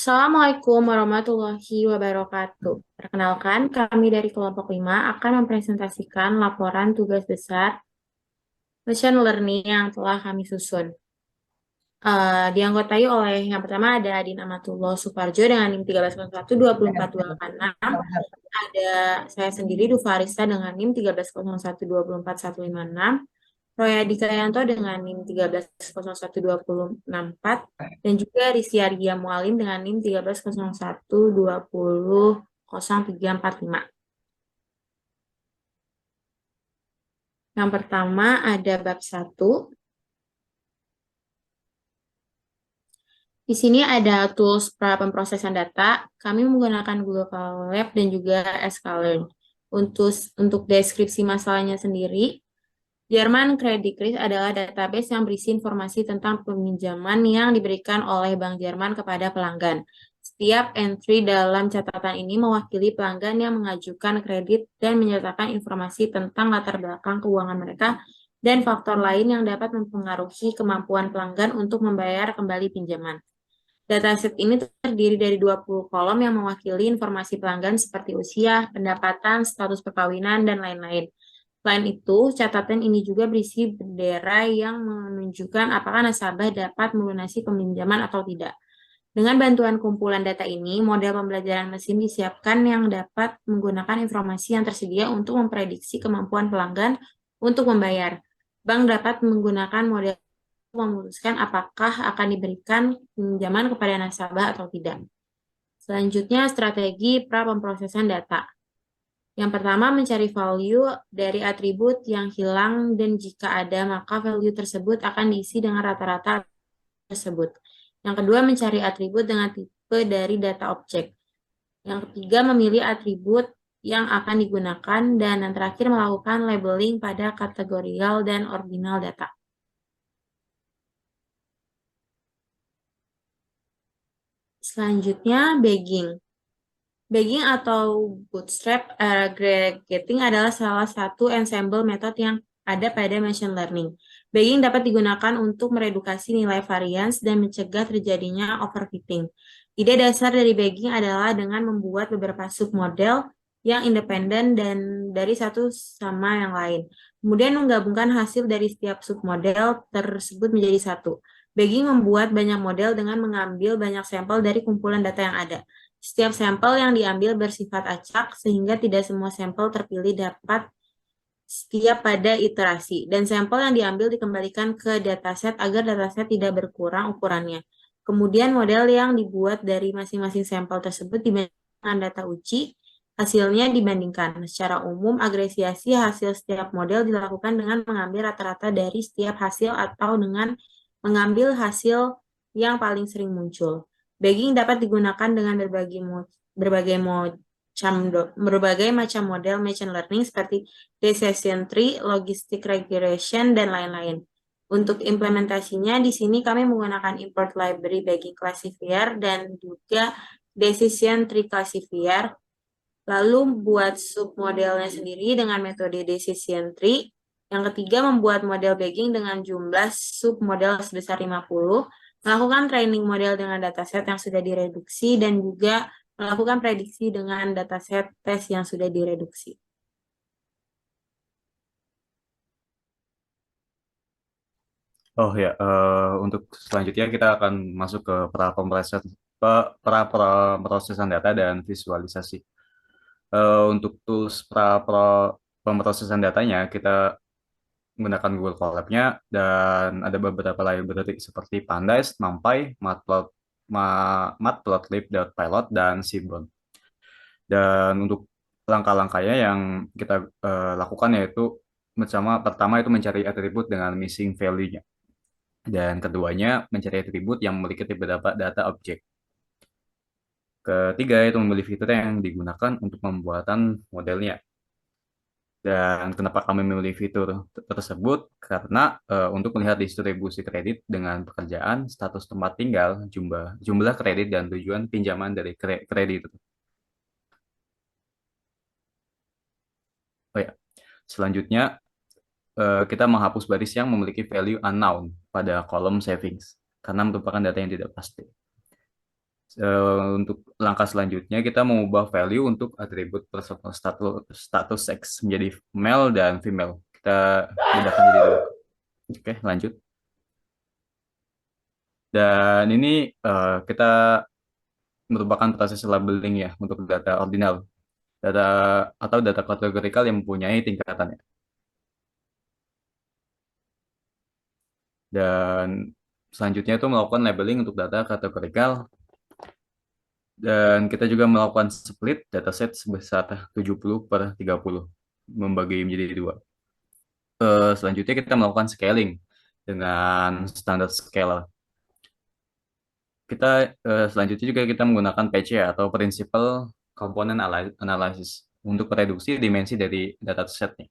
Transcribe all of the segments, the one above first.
Assalamualaikum warahmatullahi wabarakatuh. Perkenalkan, kami dari kelompok 5 akan mempresentasikan laporan tugas besar machine learning yang telah kami susun. Dianggotai oleh yang pertama ada Adin Amatullah Suparjo dengan NIM 1301 24286. Ada saya sendiri Dufa Arista dengan NIM 1301 24156. Royadi Kayanto dengan NIM 1301 204 dan juga Rizky Argia Mualim dengan NIM 1301 200 0345. Yang pertama ada bab 1. Di sini ada tools pra pemrosesan data. Kami menggunakan Google Colab dan juga sklearn. Untuk deskripsi masalahnya sendiri, Jerman Credit Risk adalah database yang berisi informasi tentang peminjaman yang diberikan oleh Bank Jerman kepada pelanggan. Setiap entry dalam catatan ini mewakili pelanggan yang mengajukan kredit dan menyertakan informasi tentang latar belakang keuangan mereka dan faktor lain yang dapat mempengaruhi kemampuan pelanggan untuk membayar kembali pinjaman. Dataset ini terdiri dari 20 kolom yang mewakili informasi pelanggan seperti usia, pendapatan, status perkawinan, dan lain-lain. Selain itu, catatan ini juga berisi bendera yang menunjukkan apakah nasabah dapat melunasi peminjaman atau tidak. Dengan bantuan kumpulan data ini, model pembelajaran mesin disiapkan yang dapat menggunakan informasi yang tersedia untuk memprediksi kemampuan pelanggan untuk membayar. Bank dapat menggunakan model memutuskan apakah akan diberikan pinjaman kepada nasabah atau tidak. Selanjutnya, strategi pra pemrosesan data. Yang pertama, mencari value dari atribut yang hilang dan jika ada, maka value tersebut akan diisi dengan rata-rata tersebut. Yang kedua, mencari atribut dengan tipe dari data objek. Yang ketiga, memilih atribut yang akan digunakan. Dan yang terakhir, melakukan labeling pada kategorial dan ordinal data. Selanjutnya, bagging. Bagging atau bootstrap aggregating adalah salah satu ensemble method yang ada pada machine learning. Bagging dapat digunakan untuk meredukasi nilai varians dan mencegah terjadinya overfitting. Ide dasar dari bagging adalah dengan membuat beberapa submodel yang independen dan dari satu sama yang lain. Kemudian menggabungkan hasil dari setiap submodel tersebut menjadi satu. Bagging membuat banyak model dengan mengambil banyak sampel dari kumpulan data yang ada. Setiap sampel yang diambil bersifat acak sehingga tidak semua sampel terpilih dapat setiap pada iterasi. Dan sampel yang diambil dikembalikan ke dataset agar dataset tidak berkurang ukurannya. Kemudian model yang dibuat dari masing-masing sampel tersebut dibandingkan dengan data uji, hasilnya dibandingkan. Secara umum, agresiasi hasil setiap model dilakukan dengan mengambil rata-rata dari setiap hasil atau dengan mengambil hasil yang paling sering muncul. Bagging dapat digunakan dengan berbagai macam model machine learning seperti decision tree, logistic regression, dan lain-lain. Untuk implementasinya, di sini kami menggunakan import library bagging classifier dan juga decision tree classifier. Lalu buat submodelnya sendiri dengan metode decision tree. Yang ketiga, membuat model bagging dengan jumlah submodel sebesar 50, melakukan training model dengan dataset yang sudah direduksi, dan juga melakukan prediksi dengan dataset tes yang sudah direduksi. Oh ya, untuk selanjutnya kita akan masuk ke pemrosesan data dan visualisasi. Untuk tools pemrosesan datanya, kita menggunakan Google Colab-nya dan ada beberapa library seperti Pandas, NumPy, Matplotlib.pilot, dan Seaborn. Dan untuk langkah-langkahnya yang kita lakukan yaitu pertama itu mencari atribut dengan missing value-nya. Dan keduanya mencari atribut yang memiliki tipe data objek. Ketiga itu memilih fitur yang digunakan untuk pembuatan modelnya. Dan kenapa kami memilih fitur tersebut? Karena untuk melihat distribusi kredit dengan pekerjaan, status tempat tinggal, jumlah kredit, dan tujuan pinjaman dari kredit. Oh ya, selanjutnya kita menghapus baris yang memiliki value unknown pada kolom savings karena merupakan data yang tidak pasti. Untuk langkah selanjutnya kita mengubah value untuk atribut personal status sex menjadi male dan female. Kita ubahkan jadi dua. Oke, lanjut. Dan ini kita merupakan proses labeling ya untuk data ordinal, data atau data kategorikal yang mempunyai tingkatannya. Dan selanjutnya itu melakukan labeling untuk data kategorikal, dan kita juga melakukan split dataset sebesar 70 per 30, membagi menjadi dua. Selanjutnya kita melakukan scaling dengan standar scalar. Kita selanjutnya juga kita menggunakan PC atau Principal Component Analysis untuk mereduksi dimensi dari datasetnya.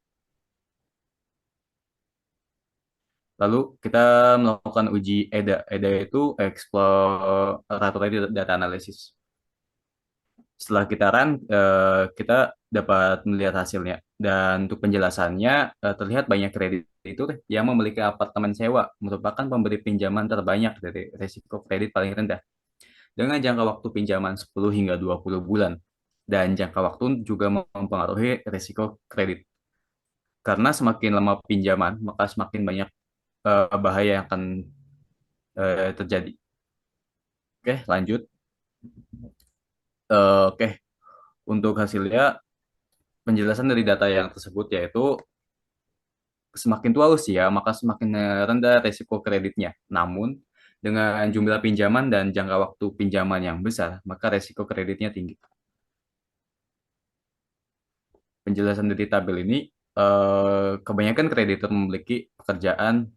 Lalu kita melakukan uji EDA. EDA itu Exploratory Data Analysis. Setelah kita run, kita dapat melihat hasilnya. Dan untuk penjelasannya, terlihat banyak kreditur yang memiliki apartemen sewa merupakan pemberi pinjaman terbanyak dari resiko kredit paling rendah, dengan jangka waktu pinjaman 10 hingga 20 bulan. Dan jangka waktu juga mempengaruhi resiko kredit. Karena semakin lama pinjaman, maka semakin banyak bahaya yang akan terjadi. Oke, lanjut. Oke, untuk hasilnya, penjelasan dari data yang tersebut yaitu semakin tua usia, maka semakin rendah resiko kreditnya. Namun, dengan jumlah pinjaman dan jangka waktu pinjaman yang besar, maka resiko kreditnya tinggi. Penjelasan dari tabel ini, kebanyakan kreditur memiliki pekerjaan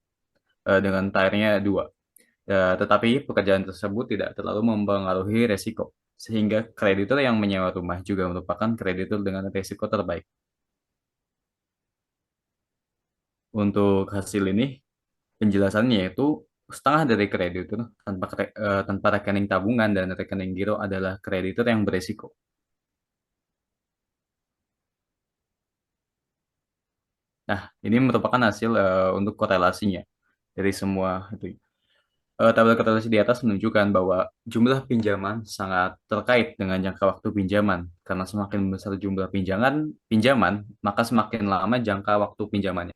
dengan tiernya 2. Tetapi pekerjaan tersebut tidak terlalu mempengaruhi resiko, sehingga kreditur yang menyewa rumah juga merupakan kreditur dengan resiko terbaik. Untuk hasil ini, penjelasannya yaitu setengah dari kreditur tanpa rekening tabungan dan rekening giro adalah kreditur yang beresiko. Nah, ini merupakan hasil untuk korelasinya dari semua itu. Tabel korelasi di atas menunjukkan bahwa jumlah pinjaman sangat terkait dengan jangka waktu pinjaman. Karena semakin besar jumlah pinjaman, maka semakin lama jangka waktu pinjamannya.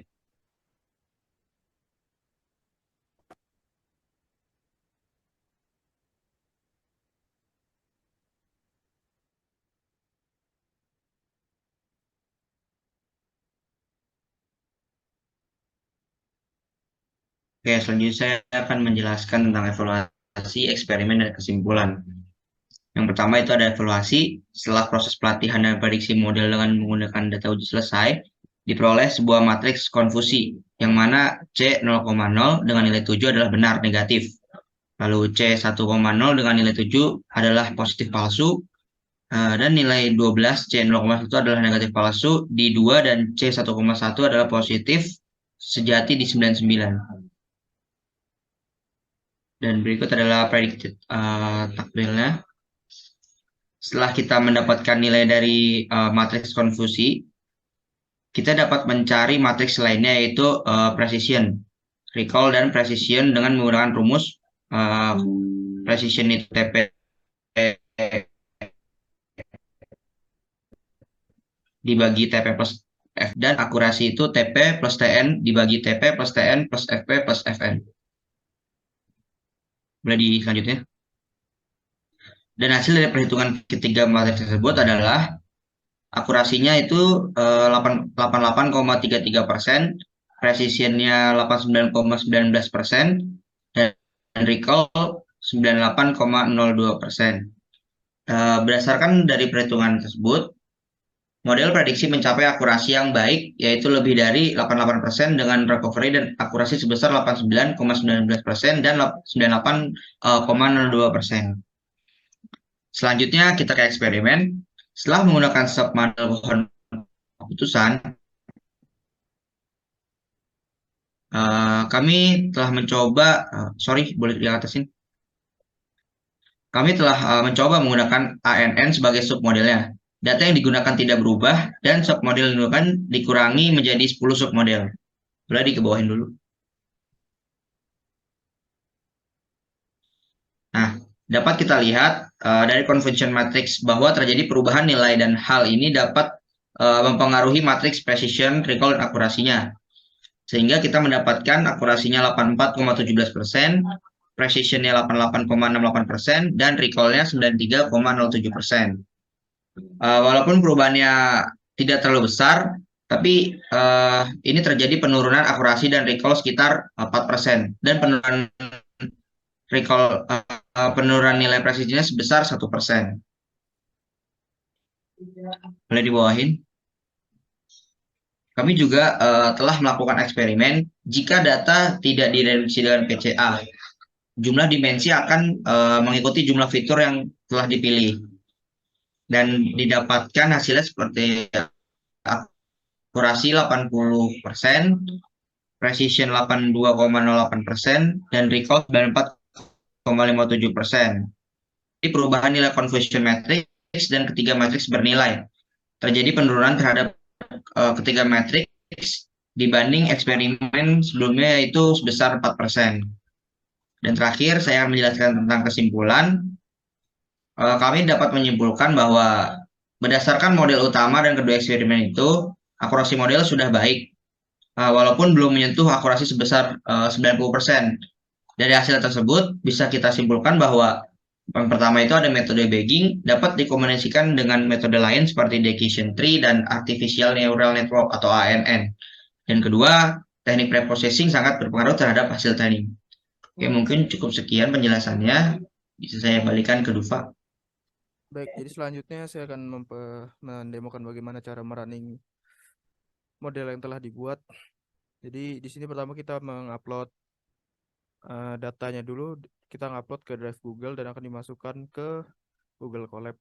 Oke, selanjutnya saya akan menjelaskan tentang evaluasi, eksperimen, dan kesimpulan. Yang pertama itu ada evaluasi. Setelah proses pelatihan dan prediksi model dengan menggunakan data uji selesai, diperoleh sebuah matriks konfusi, yang mana C 0,0 dengan nilai 7 adalah benar negatif. Lalu C 1,0 dengan nilai 7 adalah positif palsu, dan nilai 12 C 0,1 adalah negatif palsu di 2, dan C 1,1 adalah positif sejati di 99. Dan berikut adalah predicted tabelnya. Setelah kita mendapatkan nilai dari matriks konfusi, kita dapat mencari matriks lainnya yaitu precision, recall, dan precision dengan menggunakan rumus precision itu TP dibagi TP plus F, dan akurasi itu TP plus TN dibagi TP plus TN plus FP plus FN. Boleh di selanjutnya. Dan hasil dari perhitungan ketiga matriks tersebut adalah akurasinya itu 88,33%, precisionnya 89,19%, dan recall 98,02%. Berdasarkan dari perhitungan tersebut, model prediksi mencapai akurasi yang baik, yaitu lebih dari 88% dengan recovery dan akurasi sebesar 89,19% dan 98,02%. Selanjutnya kita ke eksperimen. Setelah menggunakan submodel pohon keputusan, kami telah mencoba, boleh diatasin. Kami telah mencoba menggunakan ANN sebagai submodelnya. Data yang digunakan tidak berubah, dan submodel yang digunakan dikurangi menjadi 10 submodel. Boleh dikebawahin dulu. Nah, dapat kita lihat dari conversion matrix bahwa terjadi perubahan nilai dan hal ini dapat mempengaruhi matriks precision, recall, dan akurasinya. Sehingga kita mendapatkan akurasinya 84,17%, precisionnya 88,68%, dan recall-nya 93,07%. Walaupun perubahannya tidak terlalu besar, tapi ini terjadi penurunan akurasi dan recall sekitar 4%, dan penurunan nilai presisinya sebesar 1%. Boleh dibawahin? Kami juga telah melakukan eksperimen jika data tidak direduksi dengan PCA. Jumlah dimensi akan mengikuti jumlah fitur yang telah dipilih. Dan didapatkan hasilnya seperti akurasi 80%, precision 82,08%, dan recall 94,57%. Jadi perubahan nilai conversion matrix dan ketiga matriks bernilai. Terjadi penurunan terhadap ketiga matriks dibanding eksperimen sebelumnya, yaitu sebesar 4%. Dan terakhir saya menjelaskan tentang kesimpulan. Kami dapat menyimpulkan bahwa berdasarkan model utama dan kedua eksperimen itu, akurasi model sudah baik, walaupun belum menyentuh akurasi sebesar 90%. Dari hasil tersebut bisa kita simpulkan bahwa yang pertama itu ada metode bagging dapat dikombinasikan dengan metode lain seperti decision tree dan artificial neural network atau ANN. Dan kedua, teknik preprocessing sangat berpengaruh terhadap hasil training. Oke, mungkin cukup sekian penjelasannya. Bisa saya balikan ke Dufa. Baik, jadi selanjutnya saya akan mendemokan bagaimana cara merunning model yang telah dibuat. Jadi di sini pertama kita mengupload datanya dulu, kita ngupload ke drive Google dan akan dimasukkan ke Google Colab.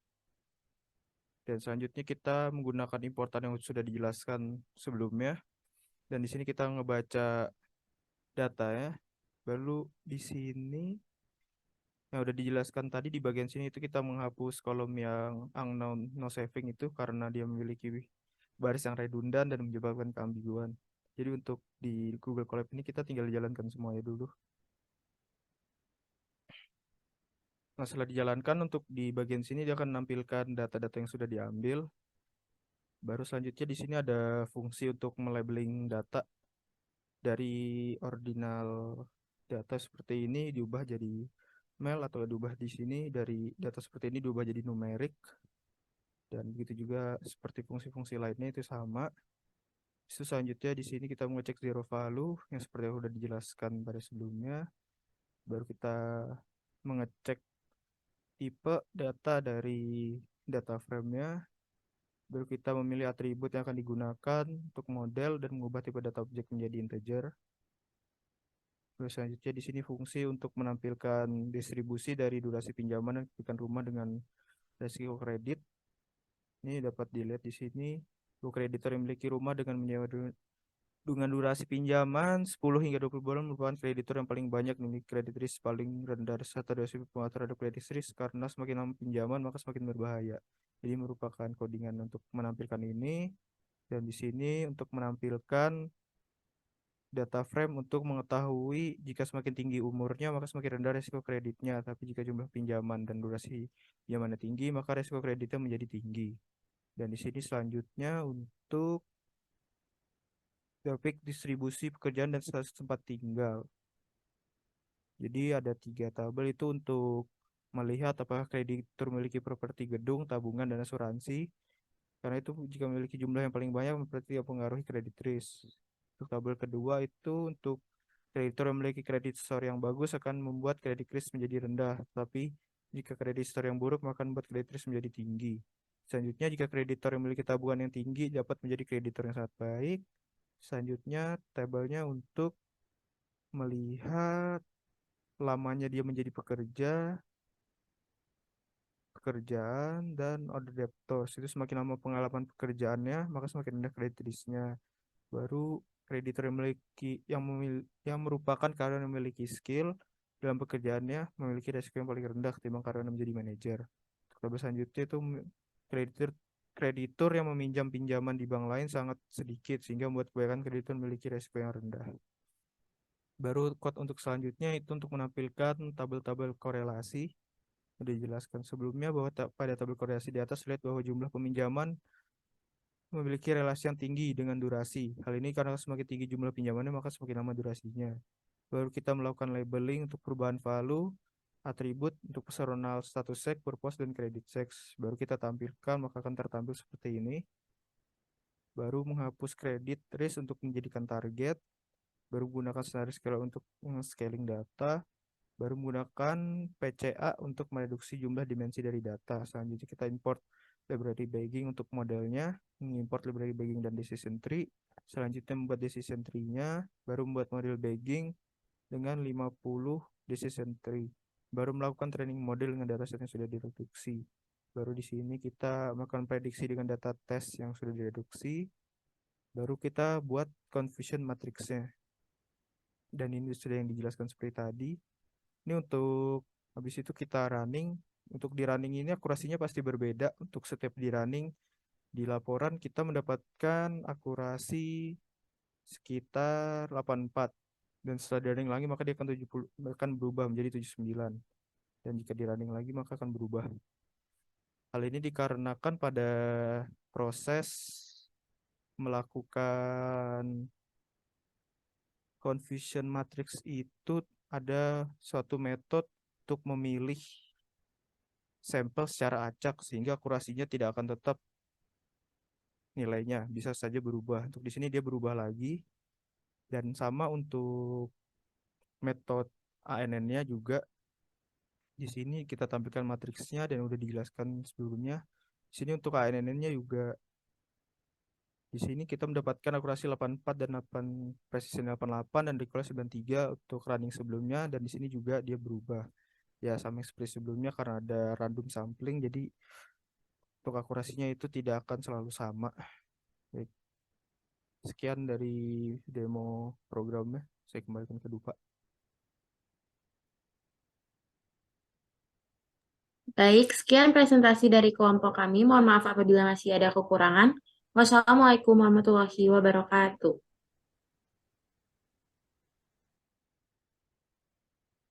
Dan selanjutnya kita menggunakan importan yang sudah dijelaskan sebelumnya. Dan di sini kita ngebaca data ya. Lalu di sini yang udah dijelaskan tadi di bagian sini itu kita menghapus kolom yang unknown no saving itu karena dia memiliki baris yang redundan dan menyebabkan keambiguan. Jadi untuk di Google Colab ini kita tinggal jalankan semuanya dulu. Nah, setelah dijalankan untuk di bagian sini dia akan menampilkan data-data yang sudah diambil. Baru selanjutnya di sini ada fungsi untuk melabeling data dari ordinal data seperti ini diubah jadi mel, atau diubah di sini dari data seperti ini diubah jadi numerik. Dan begitu juga seperti fungsi-fungsi lainnya itu sama. Itu selanjutnya di sini kita mengecek zero value yang seperti yang sudah dijelaskan pada sebelumnya. Baru kita mengecek tipe data dari data frame-nya. Baru kita memilih atribut yang akan digunakan untuk model dan mengubah tipe data objek menjadi integer. Terus selanjutnya di sini fungsi untuk menampilkan distribusi dari durasi pinjaman dan kepemilikan rumah dengan resiko kredit. Ini dapat dilihat di sini. Kreditor yang memiliki rumah dengan durasi pinjaman 10 hingga 20 bulan merupakan kreditor yang paling banyak memiliki kredit risk paling rendah serta durasi penguatan terhadap kredit risk, karena semakin lama pinjaman maka semakin berbahaya. Jadi merupakan codingan untuk menampilkan ini. Dan di sini untuk menampilkan data frame untuk mengetahui jika semakin tinggi umurnya maka semakin rendah resiko kreditnya, tapi jika jumlah pinjaman dan durasi pinjamannya tinggi maka resiko kreditnya menjadi tinggi. Dan di sini selanjutnya untuk grafik distribusi pekerjaan dan status tempat tinggal. Jadi ada 3 tabel itu untuk melihat apakah kreditur memiliki properti gedung, tabungan, dan asuransi. Karena itu jika memiliki jumlah yang paling banyak berarti mempengaruhi kredit risk. Untuk tabel kedua itu untuk kreditur yang memiliki kredit score yang bagus akan membuat kredit risk menjadi rendah, tapi jika kredit score yang buruk maka membuat kredit risk menjadi tinggi. Selanjutnya jika kreditor yang memiliki tabungan yang tinggi dapat menjadi kreditor yang sangat baik. Selanjutnya tabelnya untuk melihat lamanya dia menjadi pekerjaan dan order debtors. Itu semakin lama pengalaman pekerjaannya maka semakin rendah kredit risknya. Baru kreditor yang merupakan karyawan yang memiliki skill dalam pekerjaannya memiliki risiko yang paling rendah ketimbang karyawan yang menjadi manajer. Terus selanjutnya itu kreditur yang meminjam pinjaman di bank lain sangat sedikit sehingga membuat kebanyakan kreditur memiliki risiko yang rendah. Baru code untuk selanjutnya itu untuk menampilkan tabel-tabel korelasi. Sudah dijelaskan sebelumnya bahwa pada tabel korelasi di atas lihat bahwa jumlah peminjaman memiliki relasi yang tinggi dengan durasi. Hal ini karena semakin tinggi jumlah pinjamannya maka semakin lama durasinya. Baru kita melakukan labeling untuk perubahan value, atribut untuk personal status check, purpose, dan credit checks. Baru kita tampilkan maka akan tertampil seperti ini. Baru menghapus credit risk untuk menjadikan target. Baru gunakan scenario scaler untuk scaling data. Baru menggunakan PCA untuk mereduksi jumlah dimensi dari data. Selanjutnya kita import library bagging untuk modelnya, mengimport library bagging dan decision tree. Selanjutnya membuat decision tree-nya, baru membuat model bagging dengan 50 decision tree. Baru melakukan training model dengan dataset yang sudah direduksi. Baru di sini kita melakukan prediksi dengan data tes yang sudah direduksi. Baru kita buat confusion matrix-nya. Dan ini sudah yang dijelaskan seperti tadi. Ini untuk habis itu kita running. Untuk di running ini akurasinya pasti berbeda. Untuk setiap di running di laporan kita mendapatkan akurasi sekitar 84. Dan setelah di running lagi maka dia akan 70 akan berubah menjadi 79. Dan jika di running lagi maka akan berubah. Hal ini dikarenakan pada proses melakukan confusion matrix itu ada suatu metode untuk memilih sampel secara acak sehingga akurasinya tidak akan tetap nilainya, bisa saja berubah. Untuk di sini dia berubah lagi dan sama untuk metode ANN-nya juga di sini kita tampilkan matriksnya dan udah dijelaskan sebelumnya. Di sini untuk ANN-nya juga di sini kita mendapatkan akurasi 84 dan 8 precision 88 dan recall 93 untuk running sebelumnya dan di sini juga dia berubah. Ya sama seperti sebelumnya karena ada random sampling jadi untuk akurasinya itu tidak akan selalu sama. Baik. Sekian dari demo programnya. Saya kembalikan ke Dupa. Baik, sekian presentasi dari kelompok kami. Mohon maaf apabila masih ada kekurangan. Wassalamualaikum warahmatullahi wabarakatuh.